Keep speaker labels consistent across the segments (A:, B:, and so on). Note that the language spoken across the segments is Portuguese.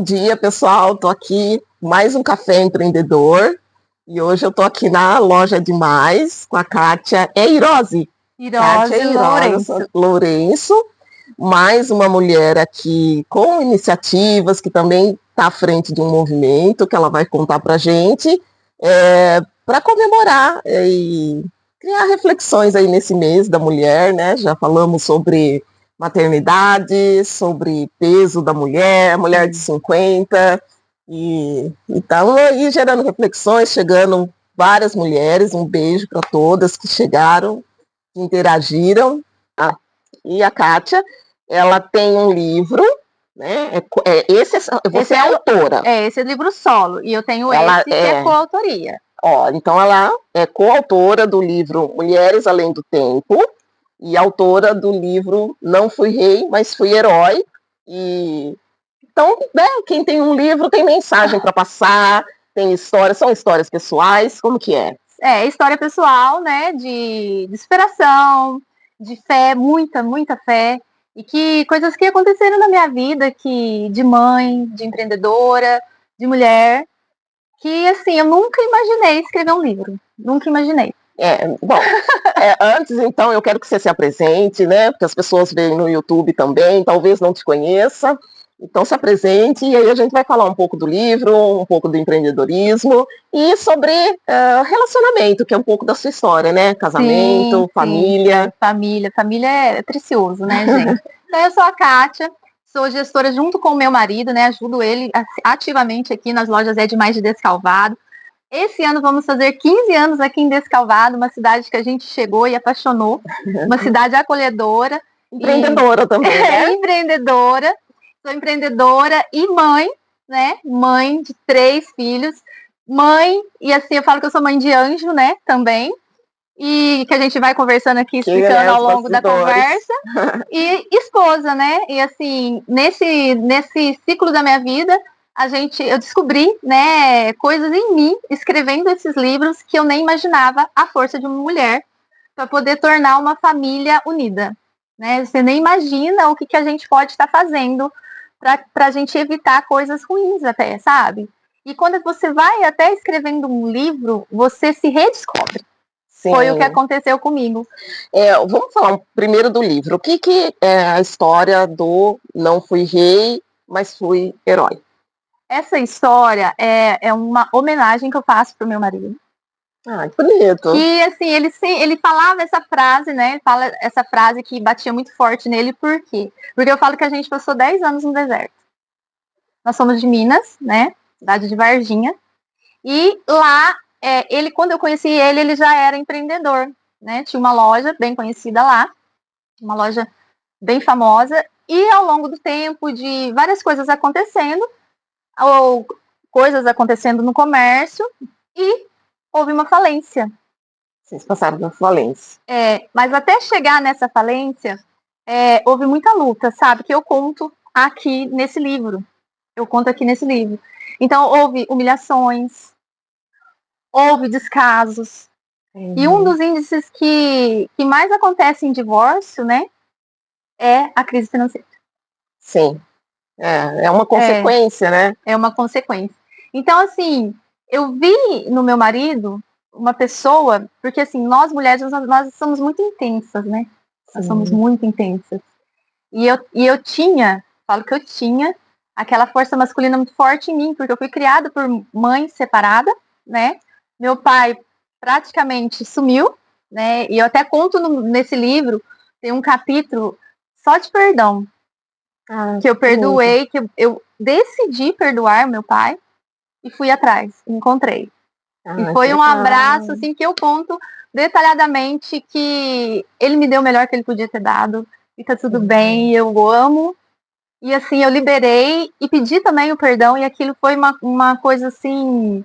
A: dia, pessoal. Tô aqui mais um café empreendedor e hoje eu tô aqui na loja Demais com a Kátia Eirose. Kátia
B: Lourenço.
A: Lourenço, mais uma mulher aqui com iniciativas que também está à frente de um movimento que ela vai contar para a gente para comemorar e criar reflexões aí nesse mês da mulher, né? Já falamos sobre maternidade, sobre peso da mulher, mulher de 50, e então aí gerando reflexões, chegando várias mulheres, um beijo para todas que chegaram, que interagiram. E a Kátia, ela tem um livro, né? Você é autora.
B: Esse é livro solo, e eu tenho esse que é coautoria.
A: Então ela é coautora do livro Mulheres Além do Tempo e autora do livro Não Fui Rei, Mas Fui Herói. E então, né, quem tem um livro tem mensagem para passar, tem histórias, são histórias pessoais, como que é?
B: História pessoal, né, de superação, de fé, muita fé, e que coisas que aconteceram na minha vida, que de mãe, de empreendedora, de mulher, que assim, eu nunca imaginei escrever um livro, nunca imaginei.
A: Antes então eu quero que você se apresente, né, porque as pessoas veem no YouTube também, talvez não te conheça, então se apresente e aí a gente vai falar um pouco do livro, um pouco do empreendedorismo e sobre relacionamento, que é um pouco da sua história, né, casamento, família.
B: Família é precioso, né, gente? Então eu sou a Kátia, sou gestora junto com o meu marido, né, ajudo ele ativamente aqui nas lojas Demais de Descalvado. Esse ano vamos fazer 15 anos aqui em Descalvado, uma cidade que a gente chegou e apaixonou, uma cidade acolhedora.
A: Empreendedora também, né?
B: Empreendedora, sou empreendedora e mãe, né? Mãe de 3 filhos, mãe, e assim, eu falo que eu sou mãe de anjo, né, também, e que a gente vai conversando aqui, explicando ao longo da conversa, e esposa, né, e assim, nesse ciclo da minha vida, eu descobri, né, coisas em mim, escrevendo esses livros que eu nem imaginava a força de uma mulher para poder tornar uma família unida, né? Você nem imagina o que a gente pode estar fazendo para a gente evitar coisas ruins até, sabe? E quando você vai até escrevendo um livro, você se redescobre. Sim. Foi o que aconteceu comigo.
A: Vamos falar primeiro do livro. O que é a história do Não Fui Rei, Mas Fui Herói?
B: Essa história é uma homenagem que eu faço pro meu marido.
A: Ah, que bonito.
B: E assim, ele falava essa frase, né? Fala essa frase que batia muito forte nele, por quê? Porque eu falo que a gente passou 10 anos no deserto. Nós somos de Minas, né? Cidade de Varginha. E lá, quando eu conheci ele já era empreendedor, né? Tinha uma loja bem conhecida lá, uma loja bem famosa. E ao longo do tempo, de várias coisas acontecendo, ou coisas acontecendo no comércio, e houve uma falência.
A: Vocês passaram por falência.
B: Mas até chegar nessa falência, houve muita luta, sabe? Que eu conto aqui nesse livro. Então, houve humilhações, houve descasos. E um dos índices que mais acontece em divórcio, né? É a crise financeira.
A: Sim. É uma consequência, né?
B: É uma consequência. Então, assim, eu vi no meu marido uma pessoa, porque assim, nós mulheres, nós somos muito intensas, né? Nós somos muito intensas. E eu falo que eu tinha aquela força masculina muito forte em mim, porque eu fui criada por mãe separada, né? Meu pai praticamente sumiu, né? E eu até conto nesse livro, tem um capítulo só de perdão. Que eu perdoei, que eu decidi perdoar meu pai e fui atrás, encontrei. E foi um abraço, assim, que eu conto detalhadamente que ele me deu o melhor que ele podia ter dado, e tá tudo bem, eu amo. E assim, eu liberei e pedi também o perdão, e aquilo foi uma coisa, assim,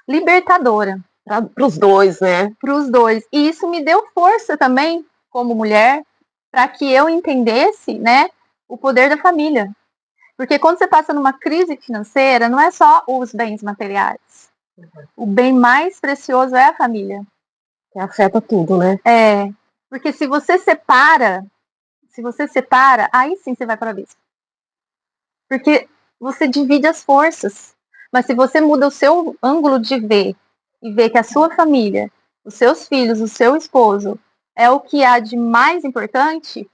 B: libertadora.
A: Para os dois, né?
B: Para os dois. E isso me deu força também, como mulher, para que eu entendesse, né, o poder da família. Porque quando você passa numa crise financeira, não é só os bens materiais. O bem mais precioso é a família.
A: Que afeta tudo, né?
B: Porque se você separa, aí sim você vai para o abismo. Porque você divide as forças. Mas se você muda o seu ângulo de ver e vê que a sua família, os seus filhos, o seu esposo é o que há de mais importante,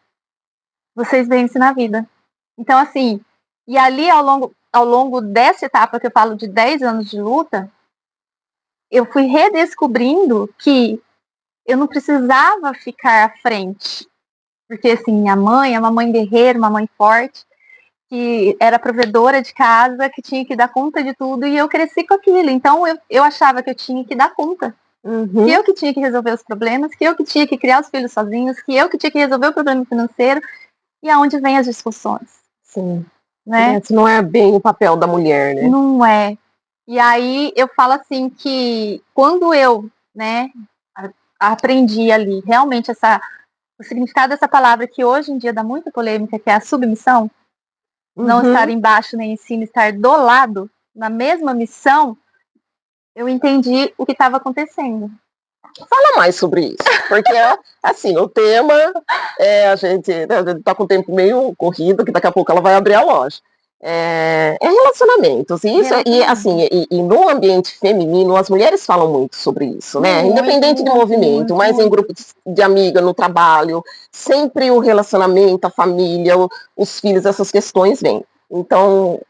B: vocês vencem na vida. Então, assim, e ali ao longo dessa etapa que eu falo de 10 anos de luta, eu fui redescobrindo que eu não precisava ficar à frente. Porque, assim, minha mãe é uma mãe guerreira, uma mãe forte, que era provedora de casa, que tinha que dar conta de tudo, e eu cresci com aquilo. Então, eu achava que eu tinha que dar conta. Que eu que tinha que resolver os problemas, que eu que tinha que criar os filhos sozinhos, que eu que tinha que resolver o problema financeiro, e aonde vem as discussões.
A: Sim.
B: Né?
A: Esse não é bem o papel da mulher, né?
B: Não é. E aí eu falo assim que quando eu, né, aprendi ali realmente o significado dessa palavra que hoje em dia dá muita polêmica, que é a submissão, não estar embaixo nem em cima, estar do lado, na mesma missão, eu entendi o que estava acontecendo.
A: Fala mais sobre isso, porque assim, o tema a gente está com o tempo meio corrido, que daqui a pouco ela vai abrir a loja. É relacionamentos, e assim, e no ambiente feminino, as mulheres falam muito sobre isso, né? Independente de movimento, mas em grupos de amiga, no trabalho, sempre o relacionamento, a família, os filhos, essas questões vêm. Então,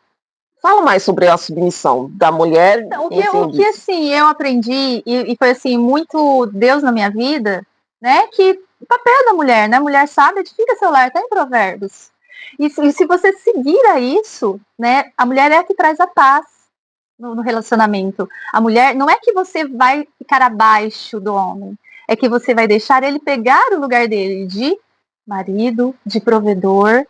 A: fala mais sobre a submissão da mulher.
B: Então, o que assim, eu aprendi, e foi assim, muito Deus na minha vida, né? Que o papel da mulher, né? Mulher sábia edifica seu lar, tá em Provérbios. E se você seguir a isso, né? A mulher é a que traz a paz no relacionamento. A mulher, não é que você vai ficar abaixo do homem, é que você vai deixar ele pegar o lugar dele de marido, de provedor,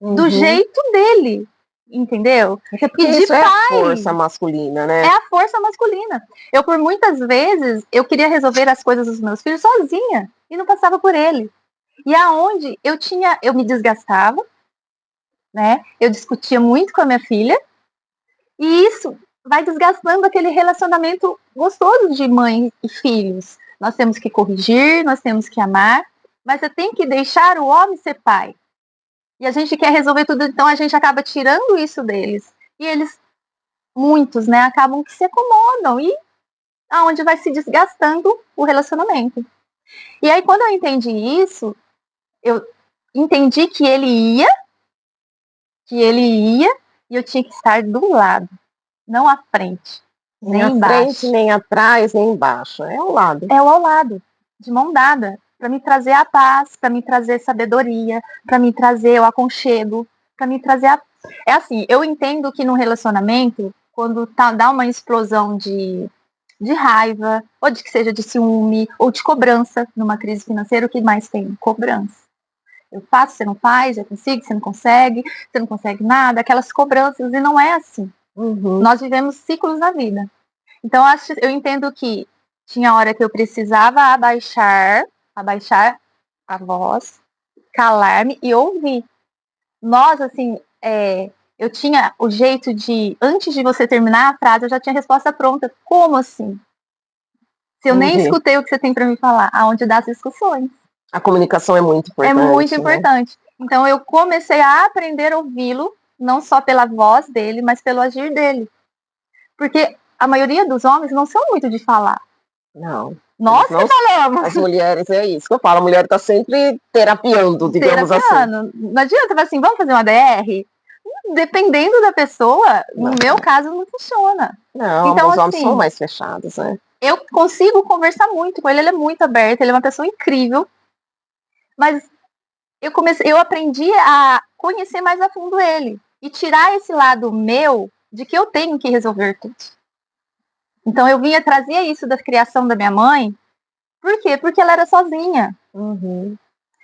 B: do jeito dele. Entendeu?
A: É porque e de isso pai, é a força masculina, né?
B: É a força masculina. Eu, por muitas vezes, eu queria resolver as coisas dos meus filhos sozinha e não passava por ele. E aonde eu me desgastava, né? Eu discutia muito com a minha filha e isso vai desgastando aquele relacionamento gostoso de mãe e filhos. Nós temos que corrigir, nós temos que amar, mas você tem que deixar o homem ser pai. E a gente quer resolver tudo, então a gente acaba tirando isso deles. E eles, muitos, né, acabam que se acomodam e aonde vai se desgastando o relacionamento. E aí, quando eu entendi isso, eu entendi que ele ia, e eu tinha que estar do lado, não à frente, nem embaixo.
A: Frente, nem atrás, nem embaixo. É ao lado.
B: É ao lado, de mão dada, para me trazer a paz, para me trazer sabedoria, para me trazer o aconchego, para me trazer É assim, eu entendo que no relacionamento, quando dá uma explosão de raiva, ou de que seja de ciúme, ou de cobrança numa crise financeira, o que mais tem? Cobrança. Eu faço, você não faz, eu consigo, você não consegue nada, aquelas cobranças, e não é assim. Nós vivemos ciclos na vida. Então, eu entendo que tinha hora que eu precisava abaixar a voz, calar-me e ouvir. Nós, assim, eu tinha o jeito de, antes de você terminar a frase, eu já tinha a resposta pronta. Como assim? Se eu nem escutei o que você tem para me falar, aonde dá as discussões.
A: A comunicação é muito importante.
B: É muito importante. Né? Então eu comecei a aprender a ouvi-lo, não só pela voz dele, mas pelo agir dele. Porque a maioria dos homens não são muito de falar.
A: Não.
B: Nós que falamos.
A: As mulheres, é isso que eu falo, a mulher está sempre terapiando, digamos assim.
B: Não adianta falar assim, vamos fazer uma DR? Dependendo da pessoa, no meu caso, não funciona.
A: Não, então, os homens são mais fechados, né?
B: Eu consigo conversar muito com ele, ele é muito aberto, ele é uma pessoa incrível. Mas eu aprendi a conhecer mais a fundo ele e tirar esse lado meu de que eu tenho que resolver tudo. Então eu trazia isso da criação da minha mãe. Por quê? Porque ela era sozinha.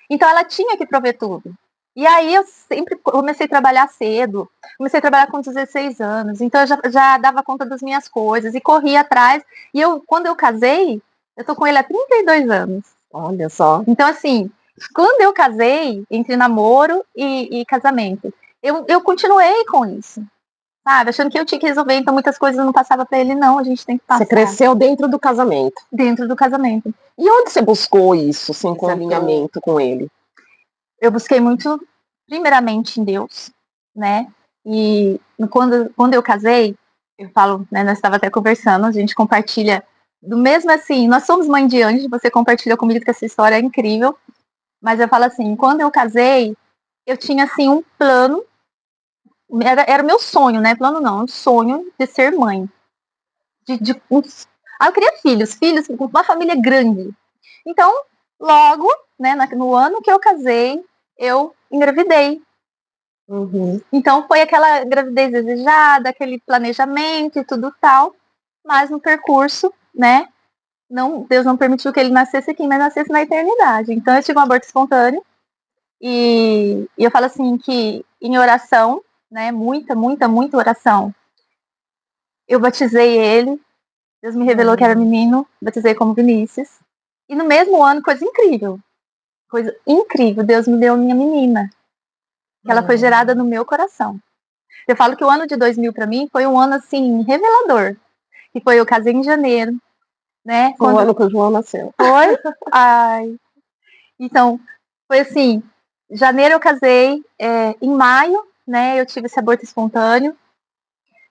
B: Então ela tinha que prover tudo. E aí eu sempre comecei a trabalhar cedo. Comecei a trabalhar com 16 anos. Então eu já dava conta das minhas coisas e corria atrás. E quando eu casei, eu tô com ele há 32 anos.
A: Olha só.
B: Então, assim, quando eu casei, entre namoro e casamento, eu continuei com isso. Sabe? Achando que eu tinha que resolver, então muitas coisas não passava para ele, não, a gente tem que passar.
A: Você cresceu dentro do casamento.
B: Dentro do casamento.
A: E onde você buscou isso, assim, com alinhamento com ele?
B: Eu busquei muito, primeiramente, em Deus, né? E quando eu casei, eu falo, né, nós estava até conversando, a gente compartilha do mesmo assim, nós somos mãe de anjo, você compartilha comigo que essa história é incrível, mas eu falo assim, quando eu casei, eu tinha assim um plano, era o meu sonho, né? Plano não, um sonho de ser mãe. Eu queria filhos, uma família grande. Então, logo, né, no ano que eu casei, eu engravidei.
A: Uhum.
B: Então foi aquela gravidez desejada, aquele planejamento e tudo tal, mas no percurso, né, Deus não permitiu que ele nascesse aqui, mas nascesse na eternidade. Então eu tive um aborto espontâneo e eu falo assim que em oração, né, muita oração, eu batizei ele, Deus me revelou que era menino, batizei como Vinícius. E no mesmo ano, coisa incrível, Deus me deu minha menina, que ela foi gerada no meu coração. Eu falo que o ano de 2000 para mim foi um ano assim revelador, que foi eu casei em janeiro, né?
A: Foi o ano que o João nasceu.
B: Foi? Ai. Então, foi assim, janeiro eu casei, em maio, né, eu tive esse aborto espontâneo.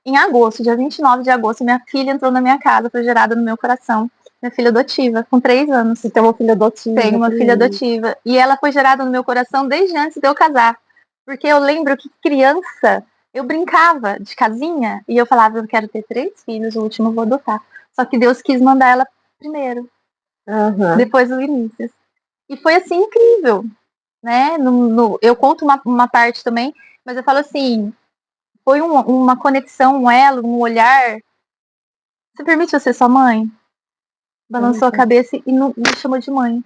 B: Em agosto, dia 29 de agosto, minha filha entrou na minha casa, foi gerada no meu coração. Minha filha adotiva, com 3 anos.
A: Você tem uma filha adotiva?
B: Tenho uma filha adotiva. E ela foi gerada no meu coração desde antes de eu casar. Porque eu lembro que criança, eu brincava de casinha e eu falava, eu quero ter 3 filhos, o último eu vou adotar. Só que Deus quis mandar ela primeiro, depois o Vinícius. E foi assim incrível, né? Eu conto uma parte também, mas eu falo assim, foi uma conexão, um elo, um olhar. Você permite eu ser sua mãe? Balançou a cabeça e não, me chamou de mãe.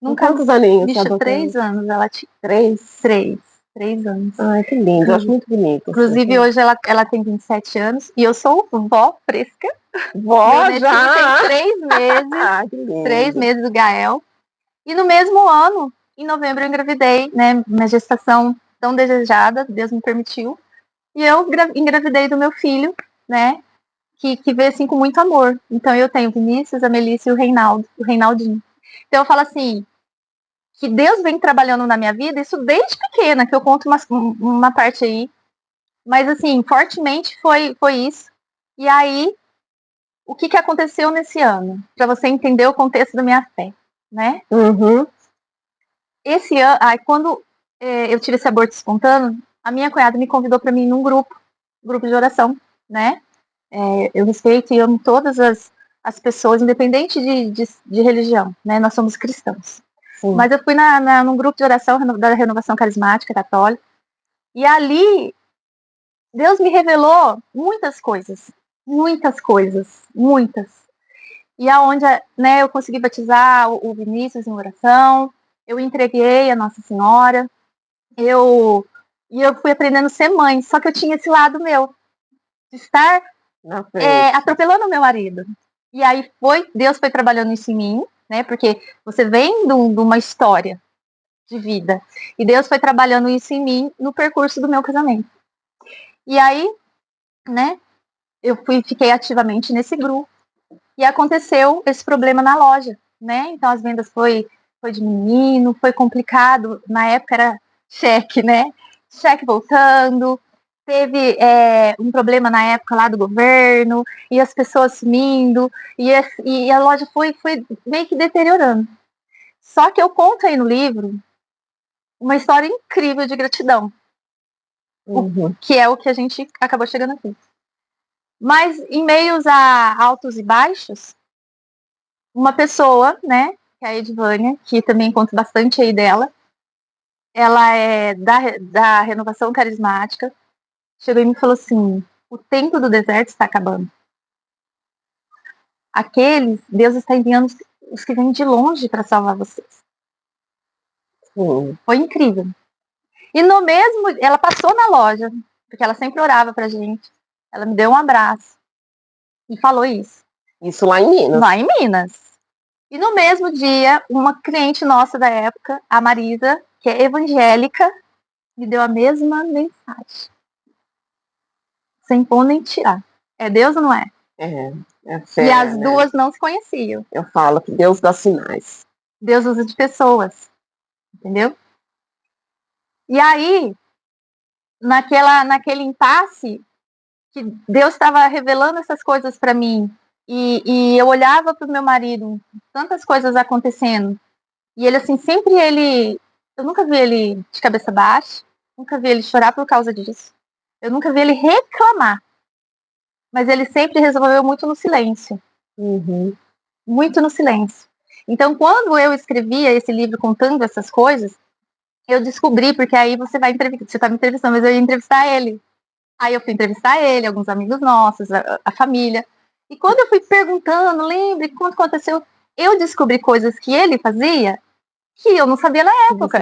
A: Nunca. Quantos aninhos?
B: Bicho, 3 anos. Ela tinha 3 anos.
A: Ai, que lindo, eu acho muito bonito.
B: Inclusive, hoje ela tem 27 anos e eu sou vó fresca.
A: Vó já!
B: Tem 3 meses.
A: Ah, que lindo.
B: 3 meses do Gael. E no mesmo ano, em novembro, eu engravidei, né? Minha gestação tão desejada, Deus me permitiu. E eu engravidei do meu filho, né? Que veio assim com muito amor. Então eu tenho o Vinícius, a Melissa e o Reinaldo, o Reinaldinho. Então eu falo assim, que Deus vem trabalhando na minha vida, isso desde pequena, que eu conto uma parte aí. Mas assim, fortemente foi isso. E aí, o que aconteceu nesse ano? Para você entender o contexto da minha fé, né?
A: Uhum.
B: Esse ano, quando eu tive esse aborto espontâneo, a minha cunhada me convidou para mim num grupo de oração, né? Eu respeito e amo todas as pessoas, independente de religião, né? Nós somos cristãos. Sim. Mas eu fui num grupo de oração da Renovação Carismática Católica, e ali Deus me revelou muitas coisas. E aonde, né, eu consegui batizar o Vinícius em oração, eu entreguei a Nossa Senhora, e eu fui aprendendo a ser mãe, só que eu tinha esse lado meu, de estar atropelando o meu marido. E aí Deus foi trabalhando isso em mim, né? Porque você vem de uma história de vida. E Deus foi trabalhando isso em mim no percurso do meu casamento. E aí, né? Eu fiquei ativamente nesse grupo. E aconteceu esse problema na loja, né? Então as vendas foi diminuindo, foi complicado. Na época era cheque, né? Cheque voltando. Teve um problema na época lá do governo, e as pessoas sumindo, e a loja foi meio que deteriorando. Só que eu conto aí no livro uma história incrível de gratidão, que é o que a gente acabou chegando aqui. Mas em meios a altos e baixos, uma pessoa, né, que é a Edvânia, que também conto bastante aí dela, ela é da Renovação Carismática, chegou e me falou assim, o tempo do deserto está acabando. Deus está enviando os que vêm de longe para salvar vocês. Foi incrível. E no mesmo, ela passou na loja, porque ela sempre orava pra gente. Ela me deu um abraço e falou isso.
A: Isso lá em Minas?
B: Lá em Minas. E no mesmo dia, uma cliente nossa da época, a Marisa, que é evangélica, me deu a mesma mensagem. Sem pôr nem tirar. É Deus ou não é?
A: É fé,
B: e as duas não se conheciam.
A: Eu falo que Deus dá sinais.
B: Deus usa de pessoas. Entendeu? E aí, naquele impasse, que Deus estava revelando essas coisas para mim, e eu olhava para o meu marido, tantas coisas acontecendo, e ele, assim, eu nunca vi ele de cabeça baixa, nunca vi ele chorar por causa disso, eu nunca vi ele reclamar, mas ele sempre resolveu muito no silêncio.
A: Uhum.
B: Muito no silêncio. Então, quando eu escrevia esse livro contando essas coisas, eu descobri, porque aí você está me entrevistando, mas eu ia entrevistar ele. Aí eu fui entrevistar ele, alguns amigos nossos, a família. E quando eu fui perguntando, lembre quando aconteceu, eu descobri coisas que ele fazia que eu não sabia na época.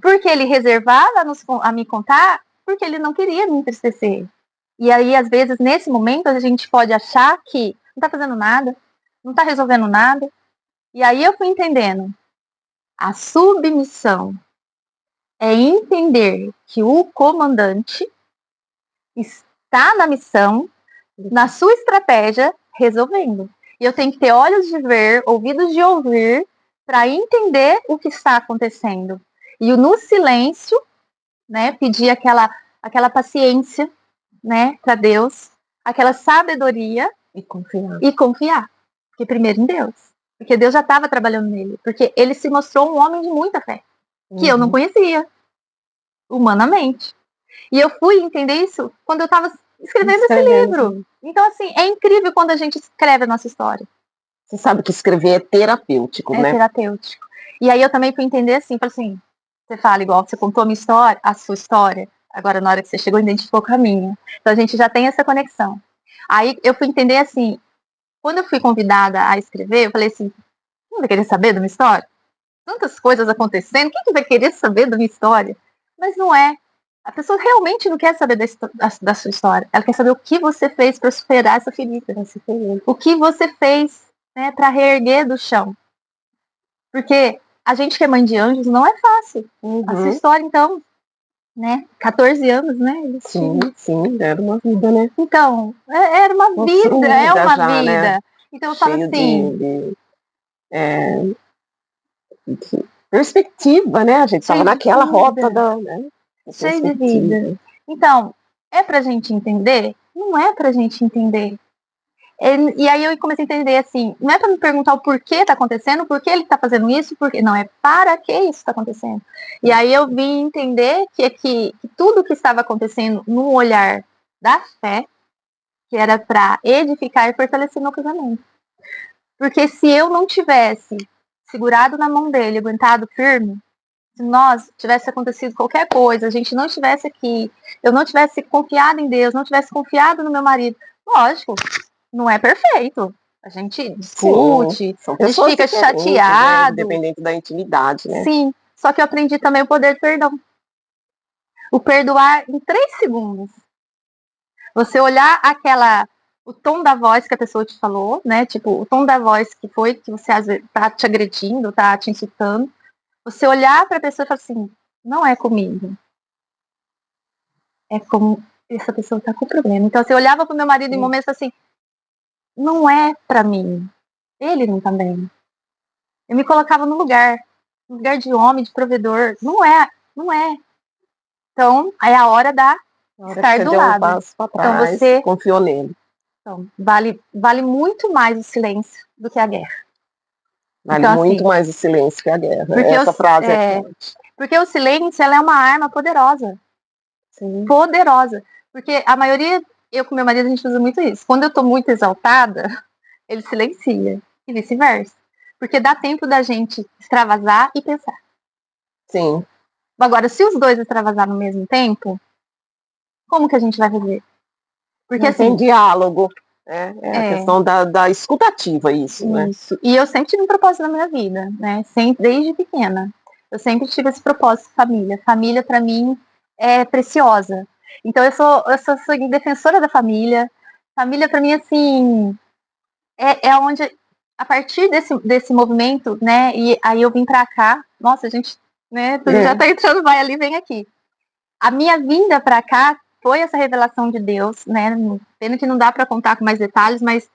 B: Porque ele reservava a me contar, porque ele não queria me entristecer. E aí, às vezes, nesse momento, a gente pode achar que não está fazendo nada, não está resolvendo nada. E aí eu fui entendendo. A submissão é entender que o comandante está na missão, na sua estratégia, resolvendo. E eu tenho que ter olhos de ver, ouvidos de ouvir, para entender o que está acontecendo. E no silêncio, né, pedir aquela paciência, né, para Deus, aquela sabedoria e confiar. Porque primeiro em Deus. Porque Deus já estava trabalhando nele. Porque ele se mostrou um homem de muita fé. Que eu não conhecia. Humanamente. E eu fui entender isso quando eu estava escrevendo esse livro. Então, assim, é incrível quando a gente escreve a nossa história.
A: Você sabe que escrever é terapêutico, né?
B: É terapêutico. E aí eu também fui entender assim, você fala igual, você contou a sua história, agora na hora que você chegou, identificou com a minha. Então a gente já tem essa conexão. Aí eu fui entender assim, quando eu fui convidada a escrever, eu falei assim, quem vai querer saber da minha história? Tantas coisas acontecendo, quem que vai querer saber da minha história? Mas não é. A pessoa realmente não quer saber da sua história. Ela quer saber o que você fez para superar essa ferida. O que você fez, né, para reerguer do chão. Porque a gente que é mãe de anjos não é fácil. A sua história, então, né? 14 anos, né?
A: Sim, era uma vida, né?
B: Então, era uma vida, é uma
A: já,
B: vida.
A: Né?
B: Então eu falo assim.
A: De perspectiva, né? A gente estava naquela rota né?
B: Cheio de vida. Então, é pra gente entender? Não é pra gente entender. E aí eu comecei a entender assim, não é para me perguntar o porquê está acontecendo, por que ele está fazendo isso, porque não, é para que isso está acontecendo. E aí eu vim entender que tudo que estava acontecendo no olhar da fé, que era para edificar e fortalecer meu casamento. Porque se eu não tivesse segurado na mão dele, aguentado firme, se nós tivesse acontecido qualquer coisa, a gente não estivesse aqui, eu não tivesse confiado em Deus, não tivesse confiado no meu marido, lógico, não é perfeito. A gente discute, a gente fica chateado.
A: Né? Independente da intimidade, né?
B: Sim, só que eu aprendi também o poder do perdão. O perdoar em 3 segundos. Você olhar o tom da voz que a pessoa te falou, né? Tipo, o tom da voz que você às vezes tá te agredindo, tá te insultando. Você olhar para a pessoa e falar assim, não é comigo. É como essa pessoa tá com problema. Então, você olhava pro meu marido em momentos assim, não é para mim. Ele não tá bem. Eu me colocava no lugar de homem, de provedor. Não é. Então, aí é a hora estar do lado.
A: Um passo para trás, então, você confiou nele.
B: Então, vale muito mais o silêncio do que a guerra.
A: Vale então, muito mais o silêncio que a guerra. Essa frase é forte.
B: Porque o silêncio, ela é uma arma poderosa. Sim. Poderosa. Porque a maioria, eu com meu marido, a gente usa muito isso. Quando eu tô muito exaltada, ele silencia. E vice-versa. Porque dá tempo da gente extravasar e pensar.
A: Sim.
B: Agora, se os dois extravasar no mesmo tempo, como que a gente vai fazer?
A: Porque não assim, tem diálogo. A questão da escutativa, isso, né?
B: E eu sempre tive um propósito na minha vida, né? Desde pequena. Eu sempre tive esse propósito, família. Família, para mim, é preciosa. Então, eu sou defensora da família. Família, para mim, assim, é onde, a partir desse movimento, né? E aí eu vim para cá. Nossa, a gente, né? Tu já tá entrando, vai ali, vem aqui. A minha vinda para cá foi essa revelação de Deus, né? Pena que não dá para contar com mais detalhes, mas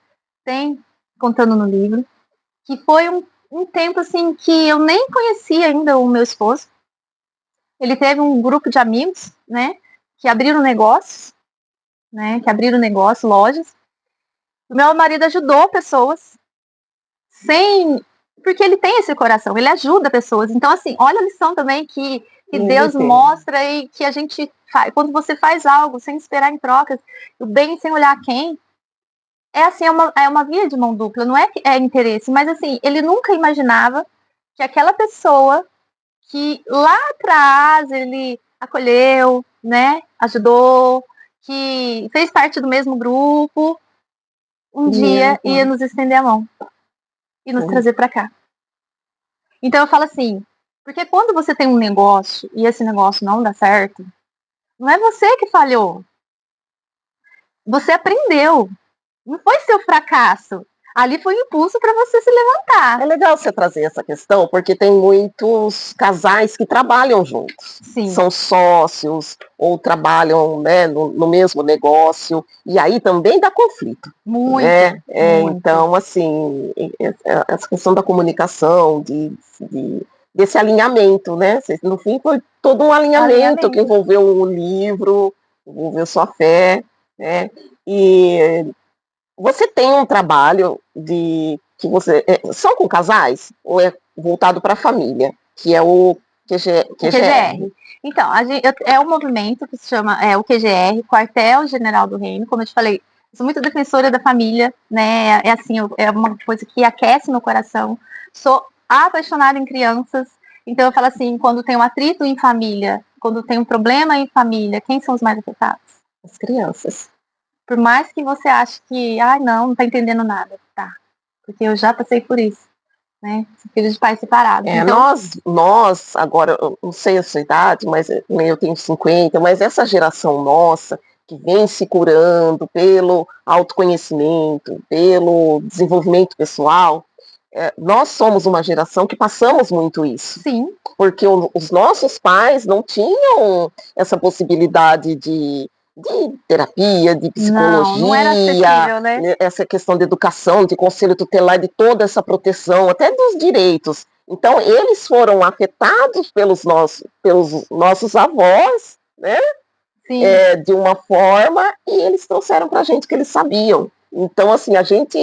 B: tem contando no livro, que foi um tempo assim que eu nem conhecia ainda o meu esposo. Ele teve um grupo de amigos, né? que abriram negócios, né? Que abriram negócios, lojas. O meu marido ajudou pessoas sem... Porque ele tem esse coração, ele ajuda pessoas. Então, assim, olha a lição também que Deus mostra e que a gente faz. Quando você faz algo sem esperar em trocas, o bem sem olhar quem, é assim, é uma via de mão dupla, não é que é interesse, mas assim, ele nunca imaginava que aquela pessoa que lá atrás ele acolheu, né, ajudou, que fez parte do mesmo grupo, um dia ia nos estender a mão e nos trazer para cá. Então eu falo assim, porque quando você tem um negócio e esse negócio não dá certo, não é você que falhou. Você aprendeu. Não foi seu fracasso. Ali foi um impulso para você se levantar.
A: É legal você trazer essa questão, porque tem muitos casais que trabalham juntos.
B: Sim.
A: São sócios ou trabalham, né, no mesmo negócio. E aí também dá conflito.
B: Muito.
A: Né?
B: Muito.
A: Então, assim, essa questão da comunicação, desse alinhamento, né? No fim foi todo um alinhamento que envolveu o livro, envolveu sua fé, né? E você tem um trabalho que você são com casais ou é voltado para a família, que é o QGR?
B: Então, é um movimento que se chama o QGR, Quartel General do Reino. Como eu te falei, sou muito defensora da família, né? É assim, é uma coisa que aquece meu coração. Sou apaixonada em crianças. Então eu falo assim, quando tem um atrito em família, quando tem um problema em família, quem são os mais afetados? As crianças. Por mais que você ache que, não tá entendendo nada, tá? Porque eu já passei por isso, né? Filhos de pais separados.
A: Então... Nós, agora, eu não sei a sua idade, mas eu tenho 50, mas essa geração nossa, que vem se curando pelo autoconhecimento, pelo desenvolvimento pessoal, nós somos uma geração que passamos muito isso.
B: Sim.
A: Porque os nossos pais não tinham essa possibilidade de terapia, de psicologia,
B: não era acessível, né?
A: Essa questão de educação, de conselho tutelar, de toda essa proteção, até dos direitos. Então, eles foram afetados pelos nossos avós, né? De uma forma, e eles trouxeram para a gente que eles sabiam. Então, assim, a gente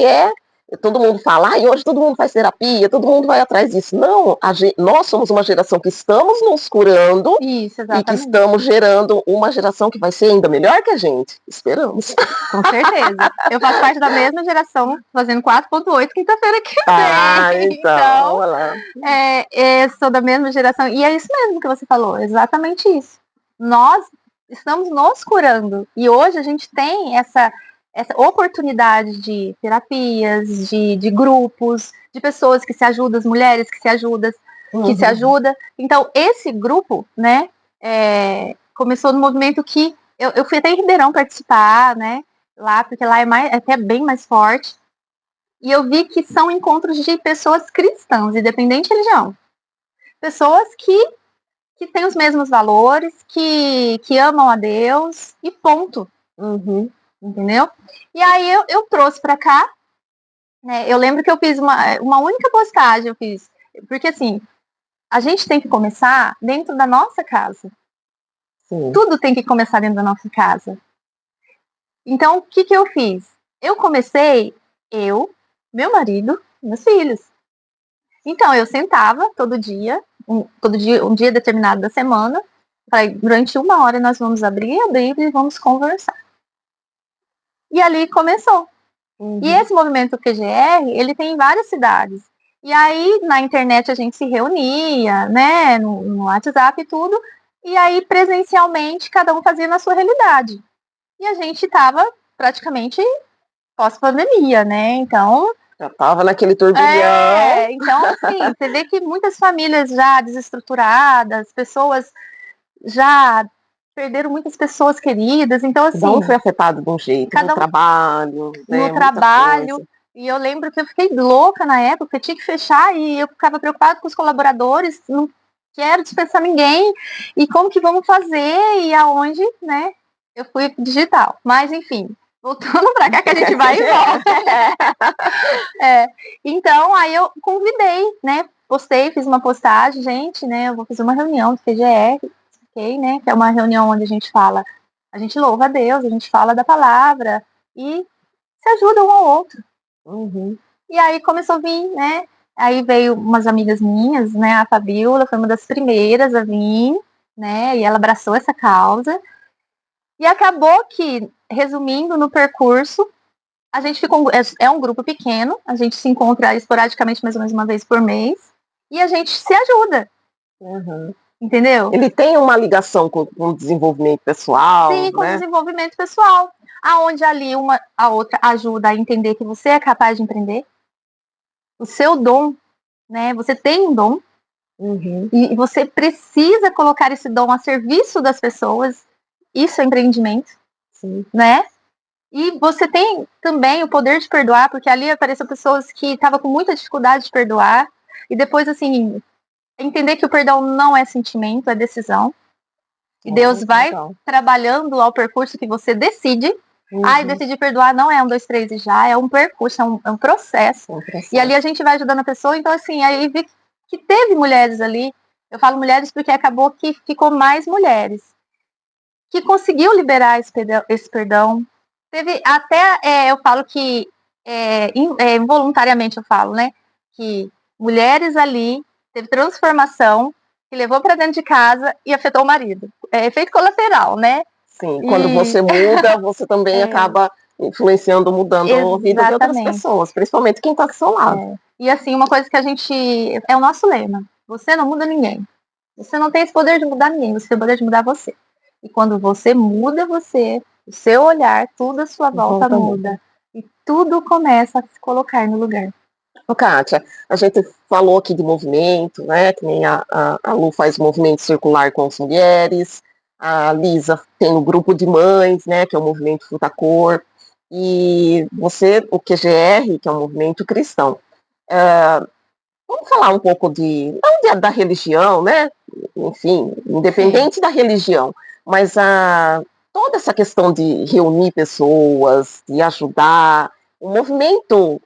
A: todo mundo fala, e hoje todo mundo faz terapia, todo mundo vai atrás disso. Não, nós somos uma geração que estamos nos curando.
B: Isso,
A: e que estamos gerando uma geração que vai ser ainda melhor que a gente. Esperamos.
B: Com certeza. Eu faço parte da mesma geração, fazendo 4.8 quinta-feira que vem.
A: Então olha lá.
B: Sou da mesma geração. E é isso mesmo que você falou, exatamente isso. Nós estamos nos curando. E hoje a gente tem essa oportunidade de terapias, de grupos, de pessoas que se ajudam, as mulheres que se ajudam, Então, esse grupo, né, começou no movimento que eu fui até em Ribeirão participar, né, lá, porque lá é até bem mais forte. E eu vi que são encontros de pessoas cristãs, independente de religião. Pessoas que têm os mesmos valores, que amam a Deus e ponto. Entendeu? E aí eu trouxe para cá, né? Eu lembro que eu fiz uma única postagem, porque assim, a gente tem que começar dentro da nossa casa.
A: Sim.
B: Tudo tem que começar dentro da nossa casa. Então, o que eu fiz? Eu comecei, meu marido, meus filhos. Então, eu sentava todo dia, um dia determinado da semana, durante 1 hora nós vamos abrir a Bíblia e vamos conversar. E ali começou. E esse movimento QGR, ele tem em várias cidades. E aí, na internet, a gente se reunia, né, no WhatsApp e tudo, e aí, presencialmente, cada um fazia na sua realidade. E a gente estava praticamente pós-pandemia, né, então...
A: Já estava naquele turbilhão.
B: Então, assim, você vê que muitas famílias já desestruturadas, pessoas já... perderam muitas pessoas queridas, então assim...
A: Cada um foi afetado de um jeito, no trabalho, né,
B: no trabalho, e eu lembro que eu fiquei louca na época, tinha que fechar, e eu ficava preocupada com os colaboradores, não quero dispensar ninguém, e como que vamos fazer, e aonde, né, eu fui digital, mas enfim, voltando pra cá que a gente vai e volta. Então, aí eu convidei, né, fiz uma postagem, gente, né, eu vou fazer uma reunião do PGR, né, que é uma reunião onde a gente fala A gente louva a Deus, a gente fala da palavra e se ajuda um ao outro.
A: Uhum.
B: E aí começou a vir, né? Aí veio umas amigas minhas, né? A Fabiola foi uma das primeiras a vir, né? E ela abraçou essa causa. E acabou que, resumindo no percurso, a gente ficou. É um grupo pequeno, a gente se encontra esporadicamente mais ou menos uma vez por mês. E a gente se ajuda.
A: Uhum.
B: Entendeu?
A: Ele tem uma ligação com o desenvolvimento pessoal,
B: Sim, com
A: né?
B: desenvolvimento pessoal. Aonde ali a outra ajuda a entender que você é capaz de empreender. O seu dom, né? Você tem um dom.
A: Uhum.
B: E você precisa colocar esse dom a serviço das pessoas. Isso é empreendimento.
A: Sim.
B: Né? E você tem também o poder de perdoar, porque ali apareceram pessoas que estavam com muita dificuldade de perdoar. E depois, assim, entender que o perdão não é sentimento, é decisão. E Deus vai
A: legal.
B: trabalhando ao percurso que você decide.
A: Uhum.
B: Decidir perdoar não é 1, 2, 3 e já, é um percurso, é um processo. E ali a gente vai ajudando a pessoa. Então, assim, aí vi que teve mulheres ali. Eu falo mulheres porque acabou que ficou mais mulheres que conseguiu liberar esse perdão. Teve até, eu falo que, involuntariamente eu falo, né? Que mulheres ali teve transformação que levou para dentro de casa e afetou o marido. É efeito colateral, né?
A: Sim, quando você muda, você também acaba influenciando, mudando a vida de outras pessoas, principalmente quem está do seu lado.
B: E assim, uma coisa que a gente. É o nosso lema. Você não muda ninguém. Você não tem esse poder de mudar ninguém, você tem o poder de mudar você. E quando você muda você, o seu olhar, tudo à sua volta muda. E tudo começa a se colocar no lugar.
A: Ô, Kátia, a gente falou aqui de movimento, né? Que nem a Lu faz movimento circular com as mulheres, a Lisa tem o grupo de mães, né? Que é o movimento Frutacor, e você, o QGR, que é um movimento cristão. Vamos falar um pouco não da religião, né? Enfim, independente da religião, mas toda essa questão de reunir pessoas, de ajudar, o movimento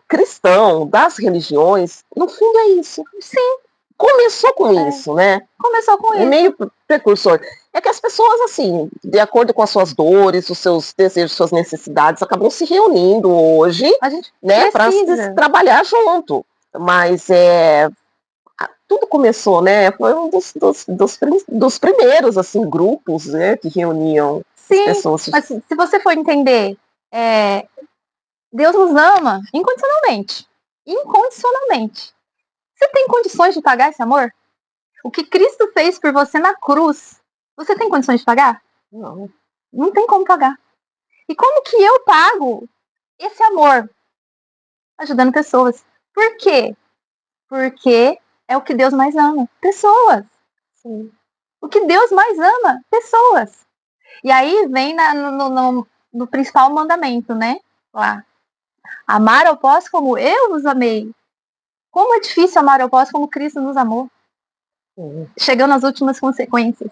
A: cristão das religiões, no fundo é isso.
B: Sim.
A: Começou com isso, né?
B: Começou com isso.
A: Meio precursor. É que as pessoas, assim, de acordo com as suas dores, os seus desejos, suas necessidades, acabam se reunindo hoje, né, para trabalhar junto. Mas tudo começou, né? Foi um dos primeiros assim grupos, né, que reuniam as pessoas.
B: Mas se você for entender, Deus nos ama incondicionalmente. Incondicionalmente. Você tem condições de pagar esse amor? O que Cristo fez por você na cruz, você tem condições de pagar?
A: Não.
B: Não tem como pagar. E como que eu pago esse amor? Ajudando pessoas. Por quê? Porque é o que Deus mais ama. Pessoas. Sim. O que Deus mais ama? Pessoas. E aí vem no principal mandamento, né? Lá. Amar ao próximo como eu vos amei. Como é difícil amar ao próximo como Cristo nos amou. Chegando às últimas consequências.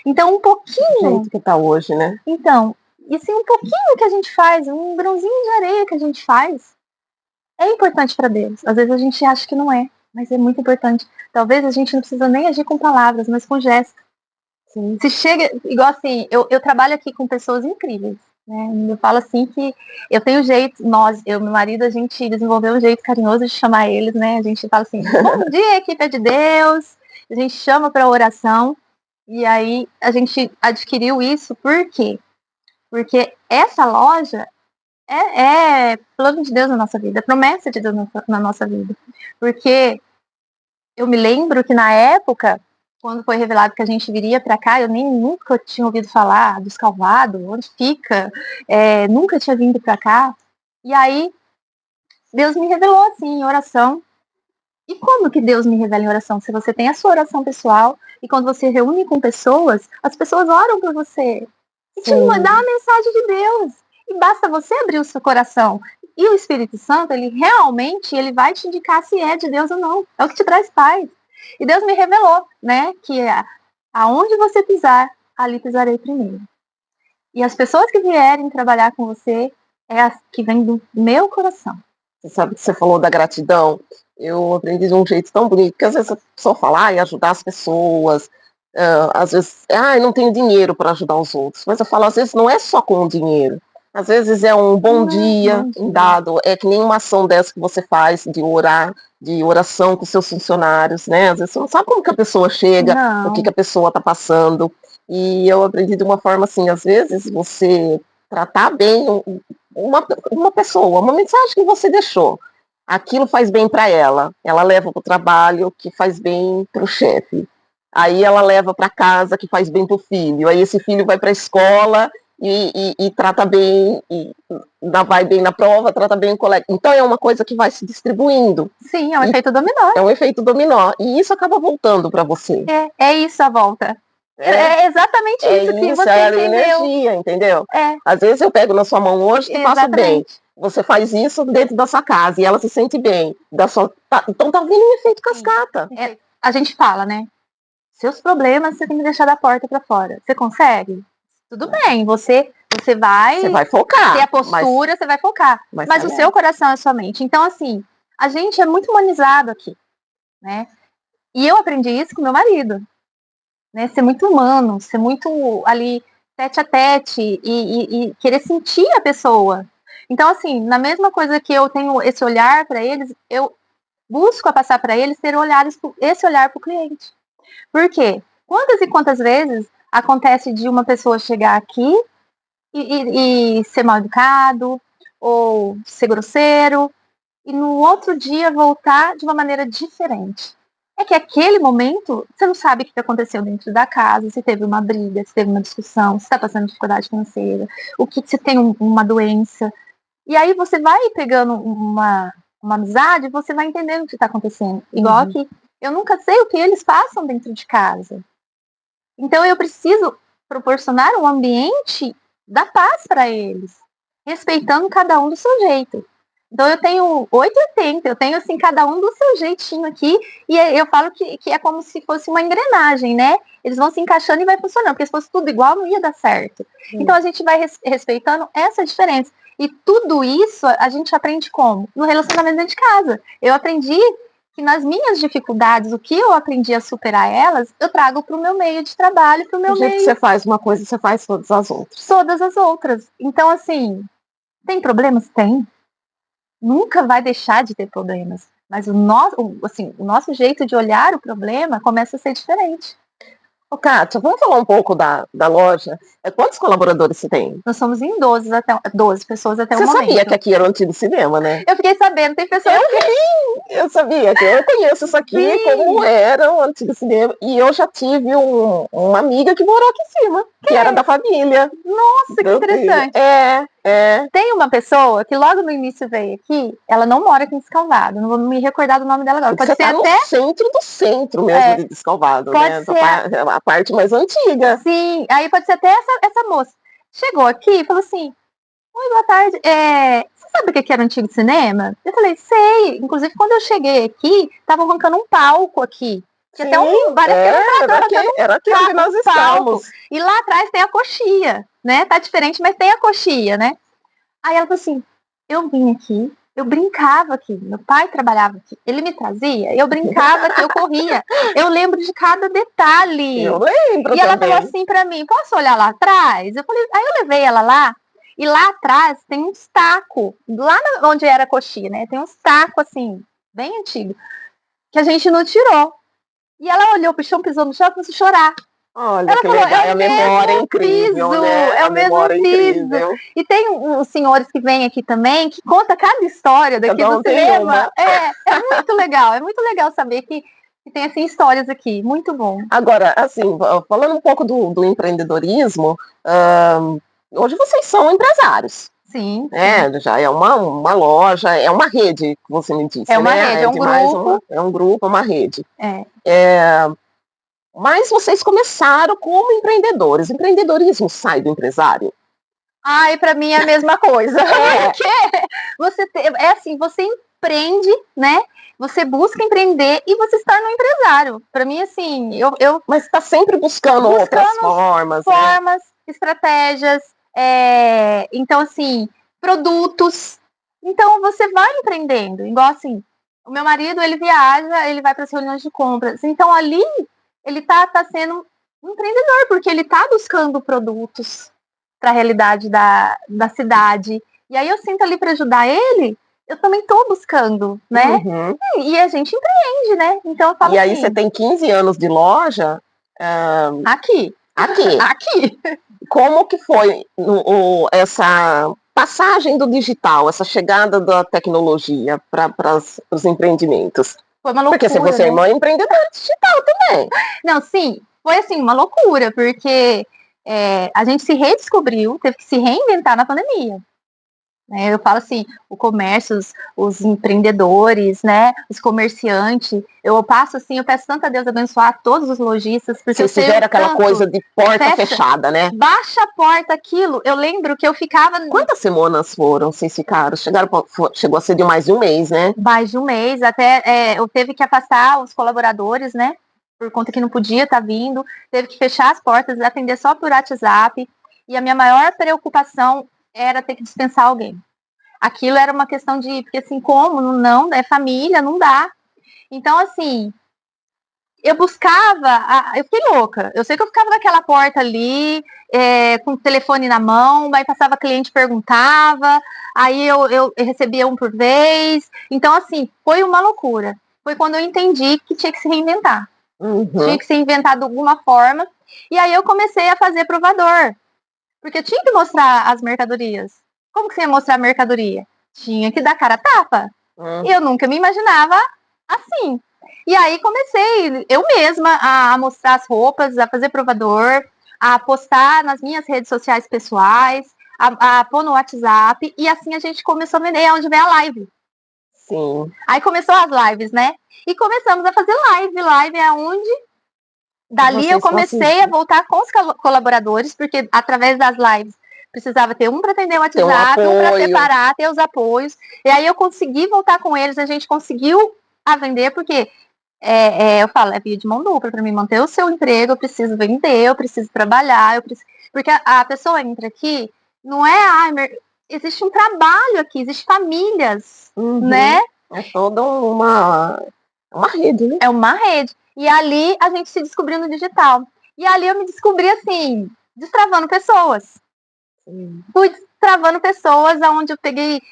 B: Então, um pouquinho.
A: Do jeito que tá hoje, né?
B: Então, e assim, um pouquinho que a gente faz, um grãozinho de areia que a gente faz, é importante para Deus. Às vezes a gente acha que não é, mas é muito importante. Talvez a gente não precisa nem agir com palavras, mas com gestos. Sim. Se chega, igual assim, eu trabalho aqui com pessoas incríveis, né? Eu falo assim que eu tenho jeito, eu e meu marido, a gente desenvolveu um jeito carinhoso de chamar eles, né? A gente fala assim, bom dia, equipe de Deus, a gente chama para oração, e aí a gente adquiriu isso, por quê? Porque essa loja é plano de Deus na nossa vida, é promessa de Deus na nossa vida. Porque eu me lembro que na época, quando foi revelado que a gente viria para cá, eu nem nunca tinha ouvido falar do Escalvado, onde fica, nunca tinha vindo para cá. E aí, Deus me revelou assim, em oração. E como que Deus me revela em oração? Se você tem a sua oração pessoal, e quando você reúne com pessoas, as pessoas oram por você. E te dá a mensagem de Deus. E basta você abrir o seu coração. E o Espírito Santo, ele realmente ele vai te indicar se é de Deus ou não. É o que te traz paz. E Deus me revelou, né, que aonde você pisar, ali pisarei primeiro. E as pessoas que vierem trabalhar com você é as que vêm do meu coração.
A: Você sabe que você falou da gratidão. Eu aprendi de um jeito tão bonito, que às vezes a pessoa fala, ajudar as pessoas. Às vezes, não tenho dinheiro para ajudar os outros. Mas eu falo, às vezes não é só com o dinheiro. Às vezes é um bom dia dado, é que nem uma ação dessa que você faz de orar, de oração com seus funcionários, né? Às vezes você não sabe como que a pessoa chega, o que a pessoa está passando. E eu aprendi de uma forma assim, às vezes você tratar bem uma pessoa, uma mensagem que você deixou, aquilo faz bem para ela leva para o trabalho, que faz bem para o chefe. Aí ela leva para casa, que faz bem para o filho. Aí esse filho vai para a escola e trata bem, e vai bem na prova, trata bem o colega. Então é uma coisa que vai se distribuindo.
B: Sim, é um efeito dominó.
A: É um efeito dominó. E isso acaba voltando para você.
B: É isso a volta. É exatamente isso que você entendeu.
A: Energia, entendeu? Às vezes eu pego na sua mão hoje e faço bem. Você faz isso dentro da sua casa e ela se sente bem. Então tá vindo um efeito cascata.
B: A gente fala, né? Seus problemas você tem que deixar da porta para fora. Você consegue? Tudo bem, você vai
A: focar.
B: Ter a postura, você vai focar. Mas o seu coração é a sua mente. Então, assim, a gente é muito humanizado aqui, né? E eu aprendi isso com meu marido, né? Ser muito humano, ser muito ali tete a tete e querer sentir a pessoa. Então, assim, na mesma coisa que eu tenho esse olhar para eles, eu busco a passar para eles ter esse olhar para o cliente. Por quê? Quantas e quantas vezes acontece de uma pessoa chegar aqui e ser mal educado, ou ser grosseiro, e no outro dia voltar de uma maneira diferente. É que aquele momento, você não sabe o que aconteceu dentro da casa, se teve uma briga, se teve uma discussão, se está passando dificuldade financeira, se tem uma doença. E aí você vai pegando uma amizade, você vai entendendo o que está acontecendo. Igual que eu nunca sei o que eles passam dentro de casa. Então eu preciso proporcionar um ambiente da paz para eles, respeitando cada um do seu jeito. Então eu tenho 880, eu tenho assim, cada um do seu jeitinho aqui, e eu falo que é como se fosse uma engrenagem, né? Eles vão se encaixando e vai funcionando, porque se fosse tudo igual, não ia dar certo. Então a gente vai respeitando essa diferença. E tudo isso a gente aprende como? No relacionamento dentro de casa. Eu aprendi que nas minhas dificuldades, o que eu aprendi a superar elas, eu trago para o meu meio de trabalho, para o meu meio.
A: Do jeito que você faz uma coisa, você faz todas as outras.
B: Todas as outras. Então, assim, tem problemas? Tem. Nunca vai deixar de ter problemas. Mas o nosso jeito de olhar o problema começa a ser diferente.
A: Ô, Kátia, vamos falar um pouco da loja. Quantos colaboradores você tem?
B: Nós somos em 12 pessoas até o momento.
A: Você sabia que aqui era um antigo cinema, né?
B: Eu fiquei sabendo, tem pessoas
A: eu sabia que eu conheço isso aqui, como era um antigo cinema. E eu já tive uma amiga que morou aqui em cima, que era da família.
B: Nossa, que interessante. Tem uma pessoa que logo no início veio aqui, ela não mora aqui em Descalvado, não vou me recordar do nome dela agora.
A: Pode ser até no centro do centro mesmo de Descalvado, né? A parte mais antiga.
B: Sim, aí pode ser até essa moça. Chegou aqui e falou assim: oi, boa tarde. Você sabe o que era o antigo cinema? Eu falei, sei. Inclusive, quando eu cheguei aqui, estavam arrancando um palco aqui. Tinha até
A: era aqui onde nós estávamos.
B: E lá atrás tem a coxia, né? Tá diferente, mas tem a coxia, né? Aí ela falou assim, eu vim aqui, eu brincava aqui, meu pai trabalhava aqui, ele me trazia, eu brincava aqui, eu corria, eu lembro de cada detalhe.
A: Eu lembro.
B: E ela falou assim pra mim, posso olhar lá atrás? Eu falei, aí eu levei ela lá, e lá atrás tem uns tacos, lá onde era a coxia, né? Tem uns tacos assim, bem antigos, que a gente não tirou. E ela olhou pro chão, pisou no chão e começou a chorar.
A: Olha, ela que falou, legal, a memória é incrível,
B: piso,
A: né?
B: É o mesmo piso. E tem uns senhores que vêm aqui também, que conta cada história daqui do cinema. É muito legal saber que tem assim, histórias aqui, muito bom.
A: Agora, assim, falando um pouco do empreendedorismo, hoje vocês são empresários.
B: Sim.
A: Já é uma loja, é uma rede, que você me disse.
B: É uma rede, é um grupo.
A: É um grupo, é uma rede. Mas vocês começaram como empreendedores. Empreendedorismo sai do empresário?
B: Ai, para mim é a mesma coisa. Porque você empreende, né? Você busca empreender e você se torna um empresário. Para mim, assim,
A: Mas está sempre buscando outras formas.
B: Estratégias. Então, assim, produtos. Então, você vai empreendendo. Igual assim, o meu marido, ele viaja, ele vai para as reuniões de compras. Então, ali, ele tá sendo Um empreendedor, porque ele está buscando produtos para a realidade da cidade. E aí eu sinto ali para ajudar ele, eu também estou buscando, né?
A: Uhum.
B: E a gente empreende, né? Então eu falo
A: E aí
B: assim,
A: você tem 15 anos de loja.
B: Aqui.
A: Aqui. Como que foi essa passagem do digital, essa chegada da tecnologia para os empreendimentos?
B: Foi uma loucura,
A: porque se você é irmã, é empreendedora digital também.
B: Não, sim, foi assim, uma loucura, porque a gente se redescobriu, teve que se reinventar na pandemia. Eu falo assim, o comércio, os empreendedores, né, os comerciantes, eu peço tanto a Deus abençoar todos os lojistas, porque
A: vocês fizeram aquela coisa de porta fechada, né?
B: Baixa a porta, aquilo. Eu lembro que eu ficava...
A: Quantas semanas foram vocês ficaram? Chegou a ser de mais de um mês, né?
B: Mais de um mês, até eu teve que afastar os colaboradores, né, por conta que não podia estar vindo, teve que fechar as portas, atender só por WhatsApp, e a minha maior preocupação era ter que dispensar alguém. Aquilo era uma questão de, porque assim, como? Não, é família, não dá. Então, assim, eu buscava, eu fiquei louca. Eu sei que eu ficava naquela porta ali, com o telefone na mão, aí passava cliente, perguntava, aí eu recebia um por vez. Então, assim, foi uma loucura. Foi quando eu entendi que tinha que se reinventar.
A: Uhum.
B: Tinha que se inventar de alguma forma. E aí eu comecei a fazer provador. Porque eu tinha que mostrar as mercadorias. Como que você ia mostrar a mercadoria? Tinha que dar cara a tapa. E eu nunca me imaginava assim. E aí comecei eu mesma a mostrar as roupas, a fazer provador, a postar nas minhas redes sociais pessoais, a pôr no WhatsApp, e assim a gente começou a vender, onde vem a live.
A: Sim.
B: Aí começou as lives, né? E começamos a fazer live é onde dali eu comecei a voltar com os colaboradores, porque através das lives precisava ter um para atender o WhatsApp, um para separar, ter os apoios. E aí eu consegui voltar com eles, a gente conseguiu a vender, porque eu falo, é via de mão dupla, para mim manter o seu emprego, eu preciso vender, eu preciso trabalhar, porque a pessoa entra aqui, não é, existe um trabalho aqui, existem famílias, né?
A: É toda uma rede, né?
B: É uma rede. E ali a gente se descobriu no digital. E ali eu me descobri assim, destravando pessoas. Fui destravando pessoas, onde eu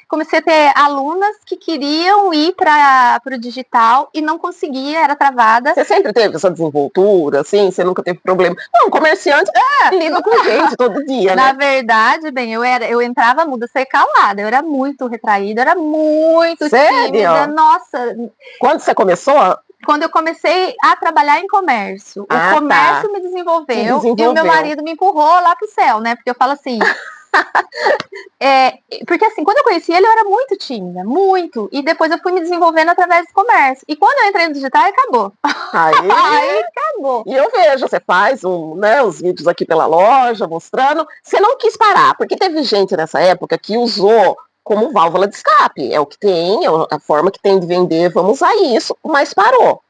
B: comecei a ter alunas que queriam ir para o digital e não conseguia, era travada.
A: Você sempre teve essa desenvoltura, assim? Você nunca teve problema? Não, comerciante lida com gente todo dia, né?
B: Na verdade, eu entrava muda, ser calada, eu era muito retraída, eu era muito tímida. Nossa!
A: Quando você começou?
B: Quando eu comecei a trabalhar em comércio, o comércio me desenvolveu e o meu marido me empurrou lá pro céu, né? Porque eu falo assim... porque assim, quando eu conheci ele, eu era muito tímida, muito. E depois eu fui me desenvolvendo através do comércio. E quando eu entrei no digital, acabou. Aí acabou.
A: E eu vejo, você faz os vídeos aqui pela loja, mostrando. Você não quis parar, porque teve gente nessa época que usou como válvula de escape. É o que tem, é a forma que tem de vender, vamos usar isso, mas parou.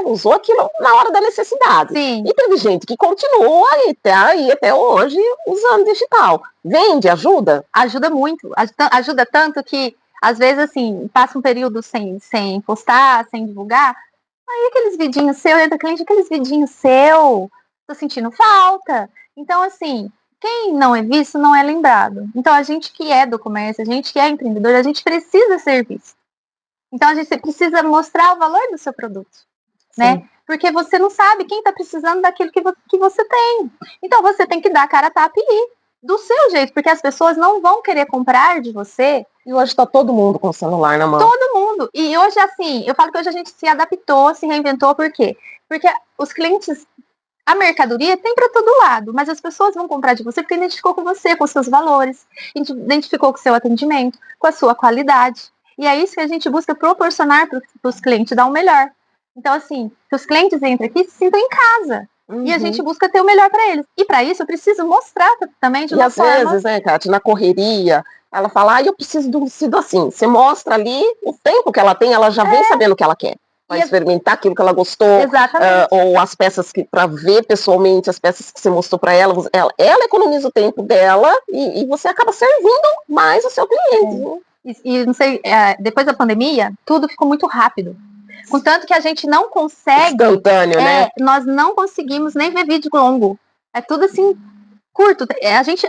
A: Usou aquilo na hora da necessidade.
B: Sim.
A: E teve gente que continua até hoje usando digital. Vende, ajuda?
B: Ajuda muito. Ajuda tanto que, às vezes, assim, passa um período sem postar, sem divulgar. Aí aqueles vidinhos seus, entra cliente, aqueles vidinhos seus, tô sentindo falta. Então, assim, quem não é visto não é lembrado. Então, a gente que é do comércio, a gente que é empreendedor, a gente precisa ser visto. Então, a gente precisa mostrar o valor do seu produto, né? Porque você não sabe quem está precisando daquilo que você tem. Então, você tem que dar a cara a tapa e ir do seu jeito, porque as pessoas não vão querer comprar de você.
A: E hoje está todo mundo com o celular na mão.
B: Todo mundo. E hoje, assim, eu falo que hoje a gente se adaptou, se reinventou, por quê? Porque os clientes, a mercadoria tem para todo lado, mas as pessoas vão comprar de você porque identificou com você, com os seus valores, identificou com o seu atendimento, com a sua qualidade. E é isso que a gente busca proporcionar para os clientes, dar o melhor. Então, assim, que os clientes entrem aqui e se sintam em casa. E a gente busca ter o melhor para eles. E para isso eu preciso mostrar também de uma forma...
A: E às vezes, né, Kátia, na correria, ela fala, eu preciso de um vestido assim. Você mostra ali o tempo que ela tem, ela já vem sabendo o que ela quer. Vai experimentar aquilo que ela gostou. Ou as peças para ver pessoalmente, as peças que você mostrou para ela, ela economiza o tempo dela e você acaba servindo mais o seu cliente.
B: E não sei, depois da pandemia, tudo ficou muito rápido. Contanto que a gente não consegue...
A: Instantâneo, né?
B: Nós não conseguimos nem ver vídeo longo. É tudo assim, curto.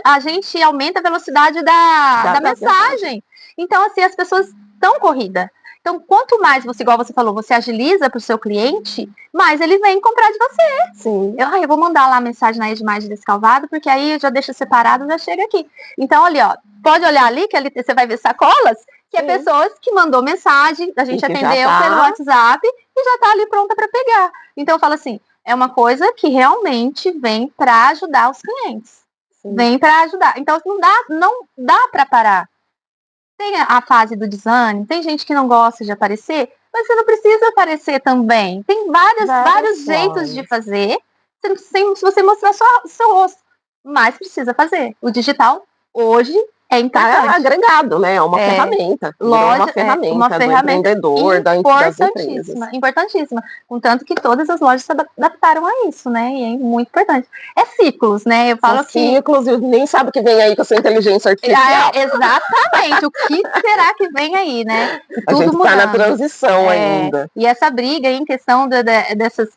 B: A gente aumenta a velocidade da mensagem. Então, assim, as pessoas estão corridas. Então, quanto mais você, igual você falou, você agiliza para o seu cliente, mais ele vem comprar de você.
A: Sim.
B: Eu vou mandar lá a mensagem na Edmage Descalvado, porque aí eu já deixo separado, já chega aqui. Então, ali, ó, pode olhar ali, que ali você vai ver sacolas, que é pessoas que mandou mensagem, a gente atendeu pelo WhatsApp e já tá ali pronta para pegar. Então, eu falo assim, é uma coisa que realmente vem para ajudar os clientes. Sim. Vem para ajudar. Então, não dá para parar. Tem a fase do desânimo, tem gente que não gosta de aparecer, mas você não precisa aparecer também. Tem vários jeitos de fazer, sem você mostrar só o seu rosto. Mas precisa fazer. O digital, hoje, é importante.
A: Tá agregado, né? É uma ferramenta. Uma ferramenta do empreendedor, das empresas.
B: Importantíssima. Contanto que todas as lojas se adaptaram a isso, né? E é muito importante. É ciclos, né? Eu falo
A: ciclos, e nem sabe o que vem aí com a sua inteligência artificial.
B: Exatamente. O que será que vem aí, né?
A: A gente está na transição ainda.
B: E essa briga aí em questão dessas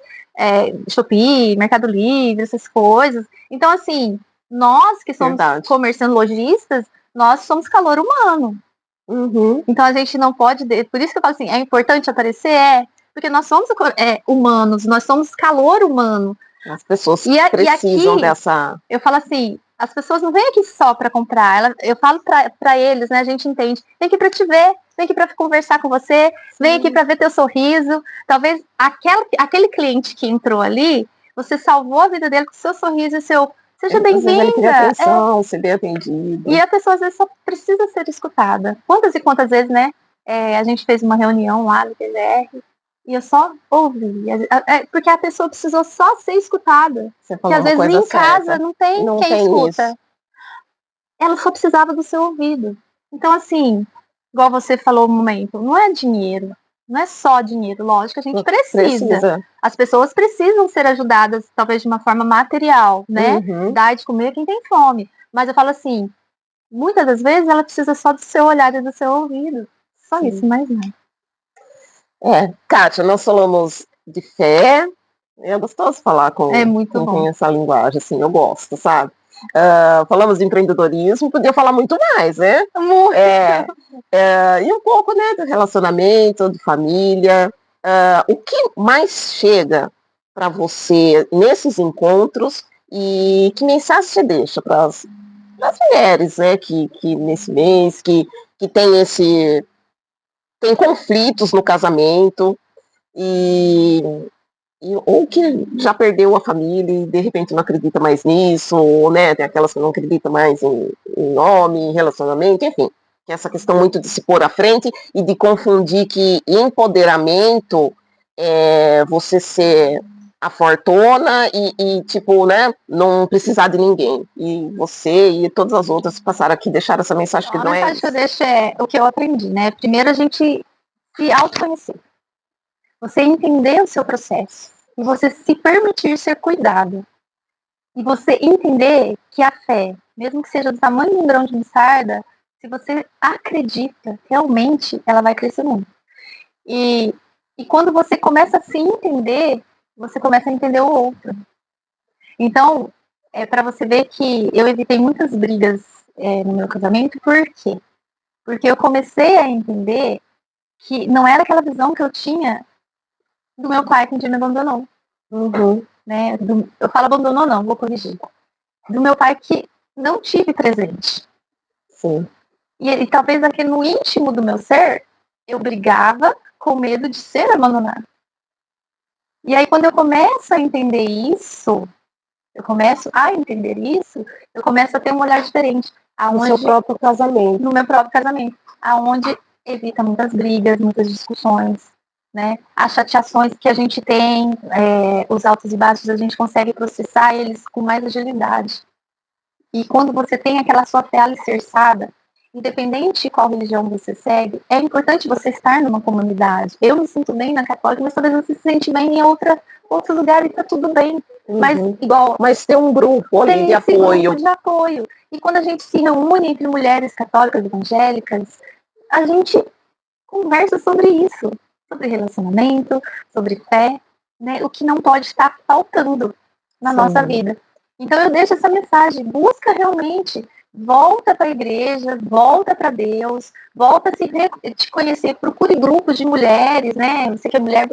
B: Shopee, Mercado Livre, essas coisas. Então, assim, nós que somos comerciantes lojistas, nós somos calor humano.
A: Uhum.
B: Então a gente não pode... Por isso que eu falo assim, é importante aparecer? Porque nós somos humanos, nós somos calor humano.
A: As pessoas precisam
B: aqui,
A: dessa...
B: Eu falo assim, as pessoas não vêm aqui só para comprar. Eu falo para eles, né? A gente entende. Vem aqui para te ver, vem aqui para conversar com você, vem aqui para ver teu sorriso. Talvez aquele cliente que entrou ali, você salvou a vida dele com o seu sorriso e seu... Seja bem-vinda.
A: Ser bem atendido.
B: E a pessoa às vezes só precisa ser escutada. Quantas e quantas vezes, né? A gente fez uma reunião lá no PDR e eu só ouvi. Porque a pessoa precisou só ser escutada. Porque às vezes em casa não tem quem escuta. Isso. Ela só precisava do seu ouvido. Então, assim, igual você falou no momento, não é dinheiro. Não é só dinheiro, lógico, a gente precisa. As pessoas precisam ser ajudadas, talvez de uma forma material, né?
A: Uhum.
B: Dar de comer quem tem fome. Mas eu falo assim, muitas das vezes ela precisa só do seu olhar e do seu ouvido. Só isso, mais nada.
A: Kátia, nós falamos de fé. É gostoso falar com quem tem essa linguagem, assim, eu gosto, sabe? Falamos de empreendedorismo, podia falar muito mais, né?
B: Muito.
A: E um pouco, né, do relacionamento, de família. O que mais chega para você nesses encontros e que mensagem você deixa para as mulheres, né, que nesse mês, que tem conflitos no casamento ou que já perdeu a família e de repente não acredita mais nisso, ou, né, tem aquelas que não acreditam mais em nome, em relacionamento, enfim, que essa questão muito de se pôr à frente e de confundir que empoderamento é você ser a fortuna e tipo, né, não precisar de ninguém. E você e todas as outras passaram aqui, deixaram essa mensagem que não é...
B: A mensagem que eu deixo é o que eu aprendi, né? Primeiro a gente se autoconhecer. Você entender o seu processo. E você se permitir ser cuidado. E você entender que a fé, mesmo que seja do tamanho de um grão de mostarda, se você acredita, realmente ela vai crescer muito. E quando você começa a se entender, você começa a entender o outro. Então, para você ver que eu evitei muitas brigas no meu casamento. Por quê? Porque eu comecei a entender que não era aquela visão que eu tinha do meu pai que um dia me abandonou.
A: Uhum.
B: Né? Eu falo abandonou, não, vou corrigir. Do meu pai que não tive presente.
A: Sim.
B: E talvez aqui no íntimo do meu ser, eu brigava com medo de ser abandonada. E aí quando eu começo a entender isso, eu começo a ter um olhar diferente.
A: No seu próprio casamento.
B: No meu próprio casamento. Aonde evita muitas brigas, muitas discussões, né? As chateações que a gente tem, os altos e baixos, a gente consegue processar eles com mais agilidade. E quando você tem aquela sua fé alicerçada, independente de qual religião você segue, é importante você estar numa comunidade. Eu me sinto bem na católica, mas talvez você se sente bem em outro lugar e tá tudo bem.
A: Uhum. Mas tem um grupo ali de apoio.
B: Grupo de apoio. E quando a gente se reúne entre mulheres católicas evangélicas, a gente conversa sobre isso. sobre relacionamento, sobre fé, né? O que não pode estar faltando na nossa vida. Então eu deixo essa mensagem, busca realmente, volta para a igreja, volta para Deus, volta a te conhecer, procure grupos de mulheres, né? Você que é mulher,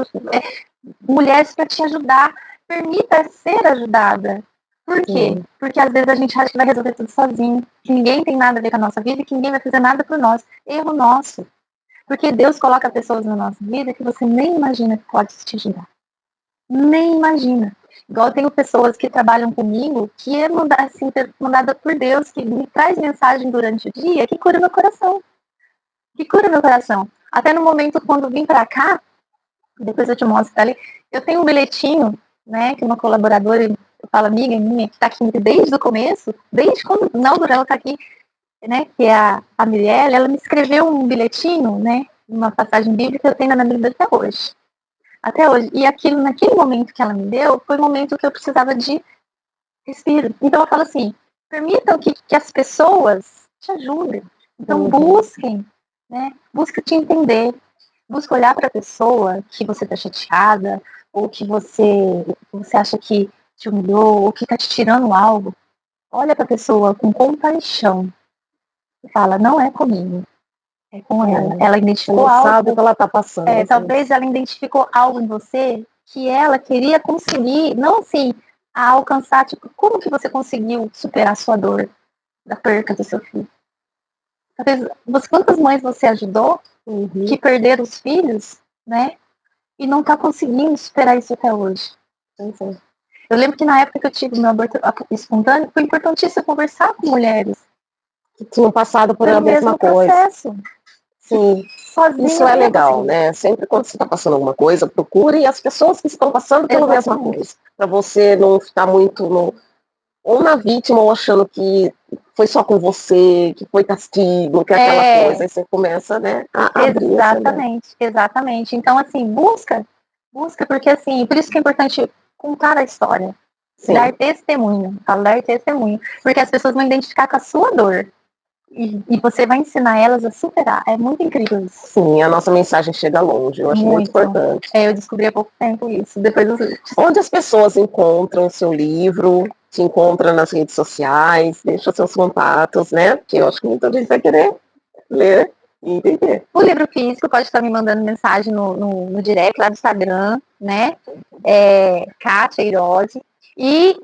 B: mulheres para te ajudar, permita ser ajudada. Por quê? Porque às vezes a gente acha que vai resolver tudo sozinho, que ninguém tem nada a ver com a nossa vida e que ninguém vai fazer nada por nós. Erro nosso. Porque Deus coloca pessoas na nossa vida que você nem imagina que pode te ajudar. Nem imagina. Igual eu tenho pessoas que trabalham comigo que é mandada por Deus, que me traz mensagem durante o dia que cura meu coração. Que cura meu coração. Até no momento quando vim para cá, depois eu te mostro ali, eu tenho um bilhetinho, né, que uma colaboradora, eu falo, amiga minha, que está aqui desde o começo, desde quando o Naldo ela está aqui, né, que é a Mirella, ela me escreveu um bilhetinho, né, uma passagem bíblica que eu tenho na minha Bíblia até hoje. Até hoje. E aquilo, naquele momento que ela me deu, foi o momento que eu precisava de respiro. Então eu falo assim, permitam que as pessoas te ajudem. Então busquem, né, busque te entender, busque olhar para a pessoa que você está chateada, ou que você acha que te humilhou, ou que está te tirando algo. Olha para a pessoa com compaixão e fala, não é comigo, é com ela. Ela identificou algo.
A: Sabe o que ela está passando.
B: Talvez ela identificou algo em você que ela queria conseguir, não assim, a alcançar, tipo, como que você conseguiu superar a sua dor da perca do seu filho? Talvez, quantas mães você ajudou que perderam os filhos, né? E não está conseguindo superar isso até hoje. Eu lembro que na época que eu tive meu aborto espontâneo, foi importantíssimo conversar com mulheres
A: que tinham passado por a mesma coisa.
B: Processo.
A: Sim, sozinha, isso é legal, né? Sempre quando você está passando alguma coisa, procure as pessoas que estão passando pela mesma coisa. Para você não ficar muito ou na vítima ou achando que foi só com você, que foi castigo, que é aquela coisa. Aí você começa, né, a abrir.
B: Exatamente. Então, assim, busca, porque assim, por isso que é importante contar a história. Sim. Dar testemunho. Porque as pessoas vão identificar com a sua dor. E você vai ensinar elas a superar. É muito incrível isso.
A: Sim, a nossa mensagem chega longe. Eu acho muito importante.
B: Eu descobri há pouco tempo isso, depois dos vídeos.
A: Onde as pessoas encontram o seu livro, te encontram nas redes sociais, deixa seus contatos, né? Porque eu acho que muita gente vai querer ler e entender.
B: O livro físico pode estar me mandando mensagem no direct lá do Instagram, né? Kátia Irose. E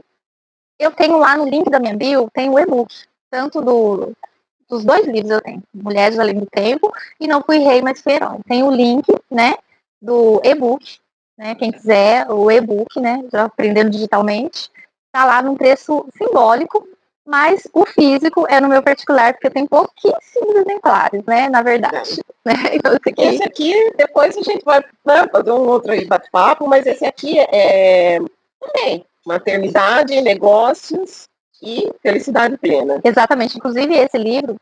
B: eu tenho lá no link da minha bio, tem o e-book. Tanto dos 2 livros eu tenho. Mulheres Além do Tempo e Não Fui Rei, Mas Fui Herói. Tem o link, né? Do e-book, né? Quem quiser, o e-book, né? Já aprendendo digitalmente. Tá lá num preço simbólico, mas o físico é no meu particular, porque eu tenho pouquíssimos exemplares, né? Na verdade. Né? Então,
A: esse aqui, depois a gente vai fazer um outro aí bate-papo, mas esse aqui é também maternidade, negócios e felicidade plena.
B: Exatamente. Inclusive, esse livro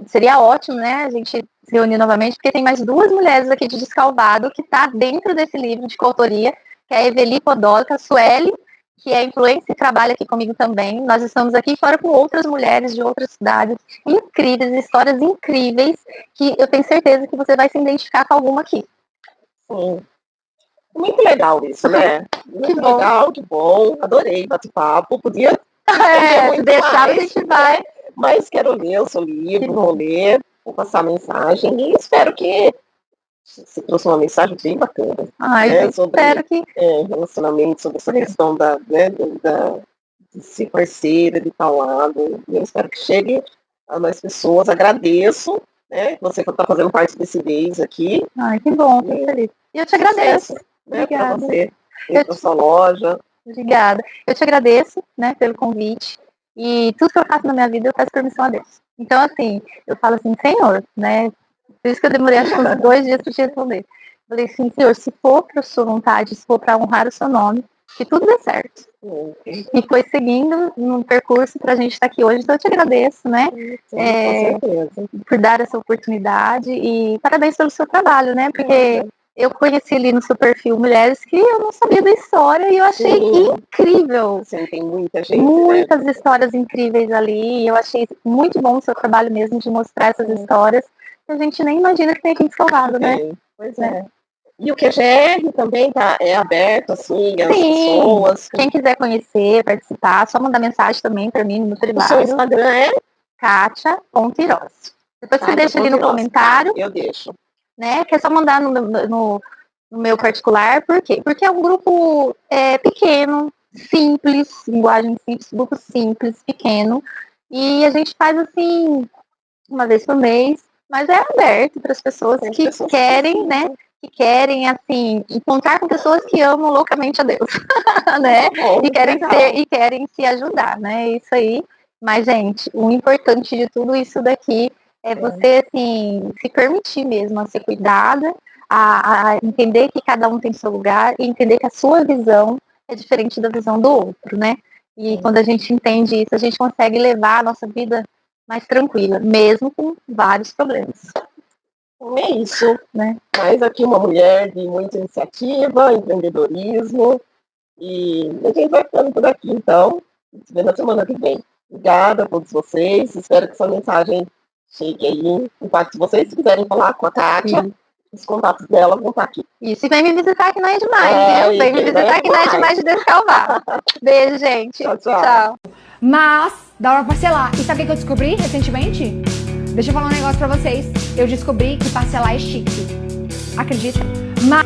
B: seria ótimo, né? A gente se reunir novamente, porque tem mais 2 mulheres aqui de Descalvado que está dentro desse livro de coautoria, que é a Eveli Podolka, a Sueli, que é influencer e trabalha aqui comigo também. Nós estamos aqui fora com outras mulheres de outras cidades incríveis, histórias incríveis, que eu tenho certeza que você vai se identificar com alguma aqui.
A: Sim. Muito legal isso, né? Muito legal, que bom. Adorei bate-papo. Podia
B: se deixar, a gente vai.
A: Mas quero ler o seu livro, vou ler, vou passar a mensagem e espero que você trouxe uma mensagem bem bacana. Sobre
B: espero que...
A: relacionamento, sobre essa questão de ser parceira, de estar ao lado. Eu espero que chegue a mais pessoas. Agradeço, né? Você está fazendo parte desse mês aqui.
B: Ai, que bom, fico feliz. E eu te agradeço.
A: Né, para você, para sua loja.
B: Obrigada. Eu te agradeço, né, pelo convite. E tudo que eu faço na minha vida, eu peço permissão a Deus. Então, assim, eu falo assim, Senhor, né? Por isso que eu demorei acho que uns 2 dias para te responder. Eu falei assim, Senhor, se for para a sua vontade, se for para honrar o seu nome, que tudo dê certo. E foi seguindo num percurso para a gente estar aqui hoje. Então, eu te agradeço, né? Por dar essa oportunidade e parabéns pelo seu trabalho, né? Porque eu conheci ali no seu perfil mulheres que eu não sabia da história e eu achei incrível.
A: Sim, tem muita gente.
B: Muitas histórias incríveis ali. E eu achei muito bom o seu trabalho mesmo de mostrar essas histórias que a gente nem imagina que tem aqui em Descalvado, né?
A: Pois é. E o QGR também é aberto, assim, às pessoas.
B: Quem quiser conhecer, participar, só mandar mensagem também para mim no
A: O
B: privado.
A: seu Instagram é
B: Katia.Iros. Depois você deixa ali no comentário.
A: Eu deixo.
B: Né? Que é só mandar no meu particular. Por quê? Porque é um grupo pequeno, simples, linguagem simples, grupo simples, pequeno. E a gente faz assim, uma vez por mês, mas é aberto para as pessoas que querem, né? Que querem, assim, encontrar com pessoas que amam loucamente a Deus, né?
A: Bom,
B: e querem se ajudar, né? Isso aí. Mas, gente, o importante de tudo isso daqui é você, assim, se permitir mesmo a ser cuidada, a entender que cada um tem seu lugar e entender que a sua visão é diferente da visão do outro, né? E quando a gente entende isso, a gente consegue levar a nossa vida mais tranquila, mesmo com vários problemas.
A: É isso, né? Mas aqui uma mulher de muita iniciativa, empreendedorismo, e a gente vai ficando por aqui, então. Se vê na semana que vem. Obrigada a todos vocês. Espero que essa mensagem chegue aí, impacte vocês. Se quiserem falar com a Kátia, os contatos dela vão estar aqui.
B: Isso, e vem me visitar que não é demais, viu? Vem me visitar que não é demais de descalvar. Beijo, gente.
A: Tchau, tchau.
C: Mas dá pra parcelar. E sabe o que eu descobri recentemente? Deixa eu falar um negócio pra vocês. Eu descobri que parcelar é chique. Acredita? Mas